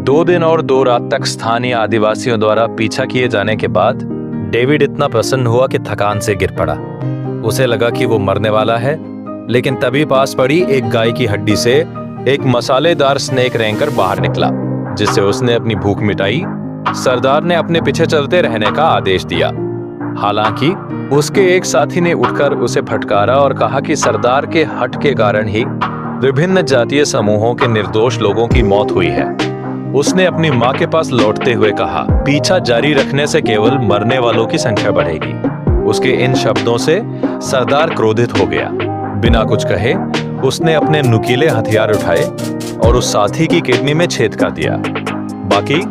2 दिन और 2 रात तक स्थानीय आदिवासियों द्वारा पीछा किए जाने के बाद डेविड इतना प्रसन्न हुआ कि थकान से गिर पड़ा। उसे लगा कि वो मरने वाला है, लेकिन तभी पास पड़ी एक गाय की हड्डी से एक मसालेदार स्नेक रेंगकर बाहर निकला, जिससे उसने अपनी भूख मिटाई। सरदार ने अपने पीछे चलते रहने का आदेश दिया। हालांकि उसके एक साथी ने उठकर उसे फटकारा और कहा कि सरदार के हठ के कारण ही विभिन्न जातीय समूहों के निर्दोष लोगों की मौत हुई है। उसने अपनी मां के पास लौटते हुए कहा, पीछा जारी रखने से केवल मरने वालों की संख्या बढ़ेगी। उसके इन शब्दों से सरदार क्रोधित हो गया। बिना कुछ कहे उसने अपने नुकीले हथियार उठाए और उस साथी की किडनी में छेद कर दिया। बाकी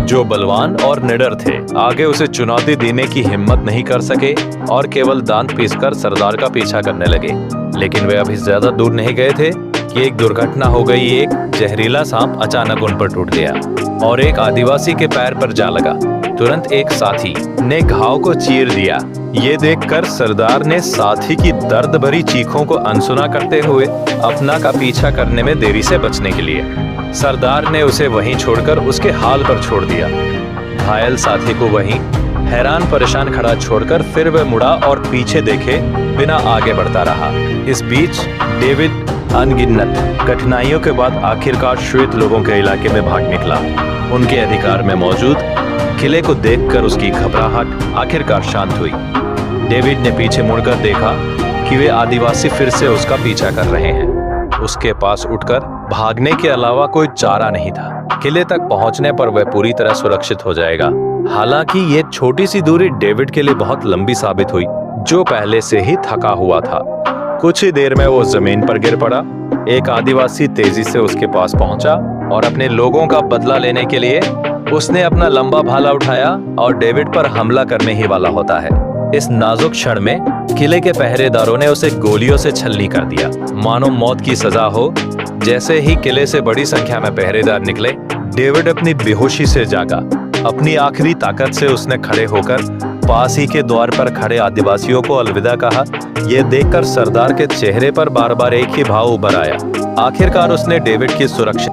जो बलवान और निडर थे आगे उसे चुनौती देने की हिम्मत नहीं कर सके और केवल दांत पीसकर सरदार का पीछा करने लगे। लेकिन वे अभी ज्यादा दूर नहीं गए थे कि एक दुर्घटना हो गई। एक जहरीला सांप अचानक उन पर टूट गया और एक आदिवासी के पैर पर जा लगा। तुरंत एक साथी ने घाव को चीर दिया। ये देखकर सरदार ने साथी की दर्द भरी चीखों को अनसुना करते हुए अपना का पीछा करने में देरी से बचने के लिए सरदार ने उसे वहीं छोड़कर उसके हाल पर छोड़ दिया। घायल साथी को वहीं हैरान परेशान खड़ा छोड़कर फिर वह मुड़ा और पीछे देखे बिना आगे बढ़ता रहा। इस बीच डेविड अनगिनत कठिनाइयों के बाद आखिरकार श्वेत लोगों के इलाके में भाग निकला। उनके अधिकार में मौजूद किले को देखकर उसकी घबराहट आखिरकार शांत हुई। डेविड ने पीछे मुड़कर देखा कि वे आदिवासी फिर से उसका पीछा कर रहे हैं। उसके पास उठकर भागने के अलावा कोई चारा नहीं था। किले तक पहुंचने पर वह पूरी तरह सुरक्षित हो जाएगा। हालांकि ये छोटी सी दूरी डेविड के लिए बहुत लंबी साबित हुई, जो पहले से ही थका हुआ था। कुछ ही देर में वो जमीन पर गिर पड़ा। एक आदिवासी तेजी से उसके पास पहुंचा और अपने लोगों का बदला लेने के लिए उसने अपना लंबा भाला उठाया और डेविड पर हमला करने ही वाला होता है। इस नाजुक क्षण में किले के पहरेदारों ने उसे गोलियों से छलनी कर दिया, मानो मौत की सजा हो। जैसे ही किले से बड़ी संख्या में पहरेदार निकले, डेविड अपनी बेहोशी से जागा। अपनी आखिरी ताकत से उसने खड़े होकर पास ही के द्वार पर खड़े आदिवासियों को अलविदा कहा। यह देखकर सरदार के चेहरे पर बार बार एक ही भाव उभर आया। आखिरकार उसने डेविड की सुरक्षा